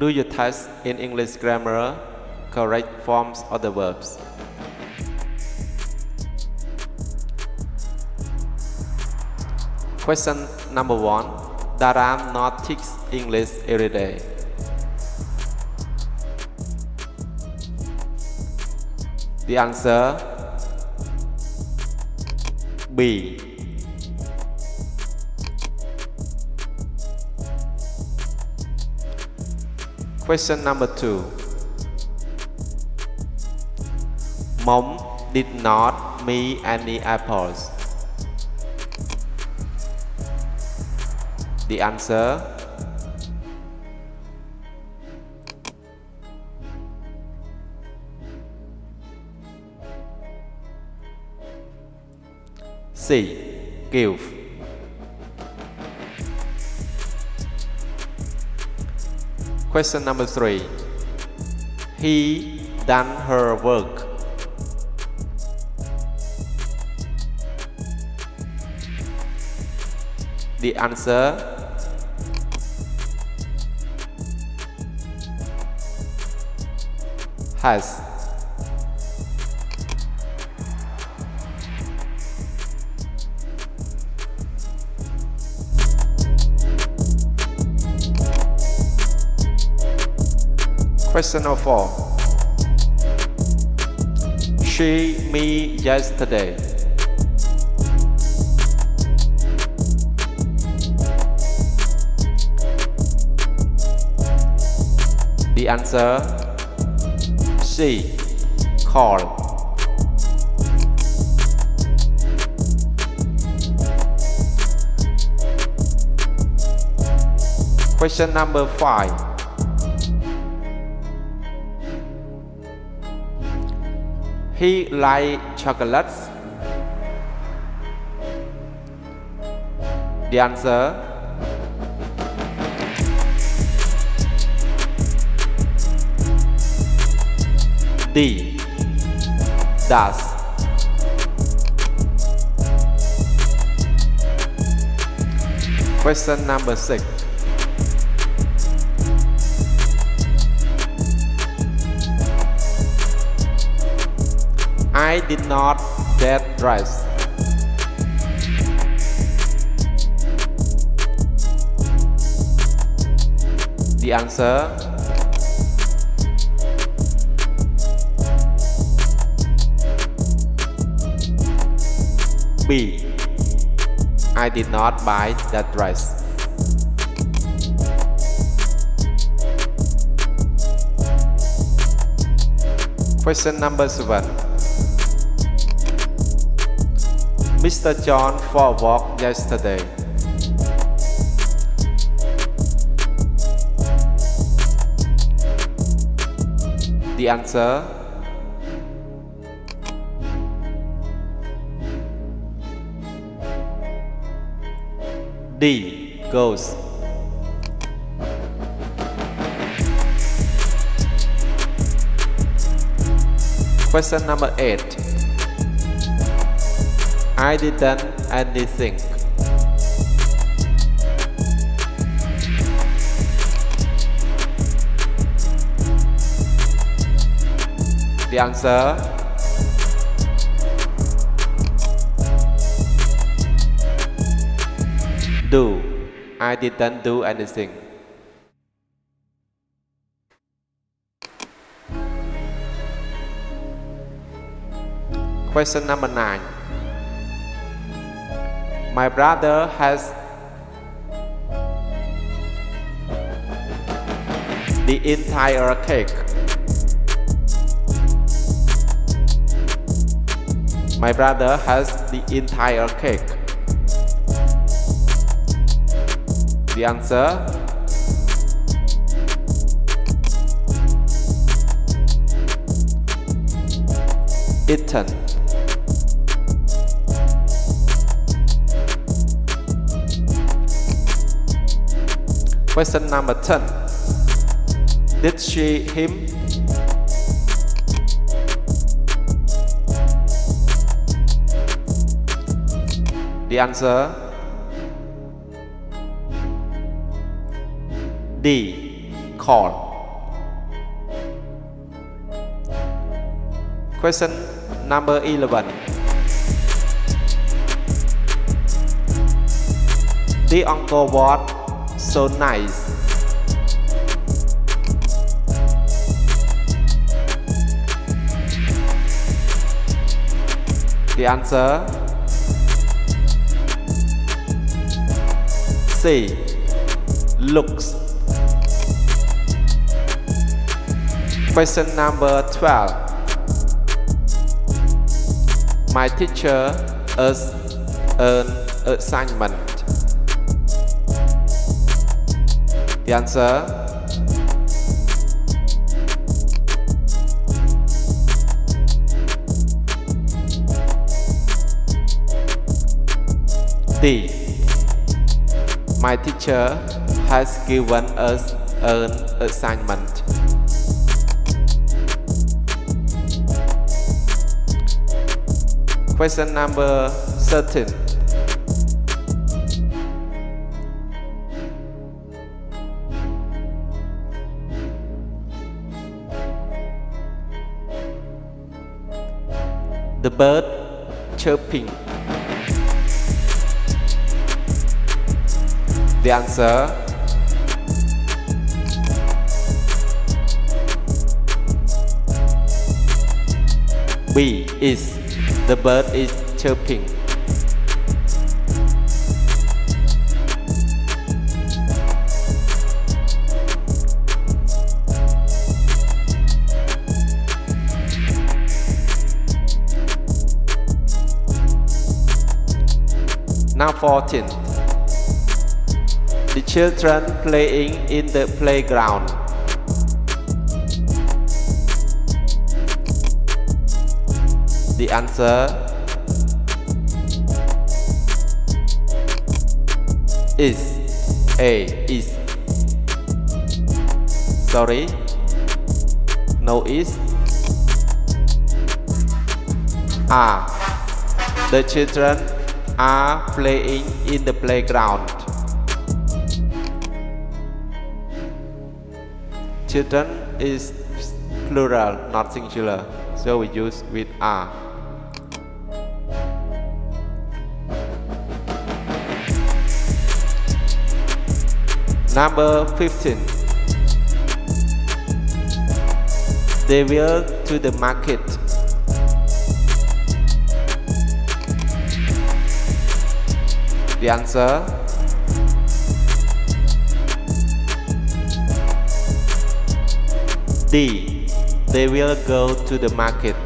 Do you test in English grammar correct forms of the verbs? Question number 1. Dara not teaches English every day. The answer B. Question number 2. Mom did not me any apples. The answer C. Give. Question number 3. He done her work. The answer has. Question number 4. She me yesterday. The answer C. Call. Question number 5. He likes chocolates. The answer D. Does. Question number 6. I did not that dress. The answer B. I did not buy that dress. Question number 7. Mr.John for a walk yesterday. The answer D. Goes. Question number 8. I didn't anything. The answer do. I didn't do anything. Question number 9. My brother has the entire cake. My brother has the entire cake. The answer eaten. Question number 10. Did she him? The answer D. Call. Question number 11. The Angkor was so nice. The answer C. Looks. Question number 12. My teacher is an assignment. The answer D. My teacher has given us an assignment. Question number 13. The bird chirping. The answer B is the bird is chirping. Now 14. The children playing in the playground. The answer is A. Is. Sorry. No is. A. The children are playing in the playground. Children is plural, not singular, so we use with are. Number 15. They will to the market. The answer D. They will go to the market.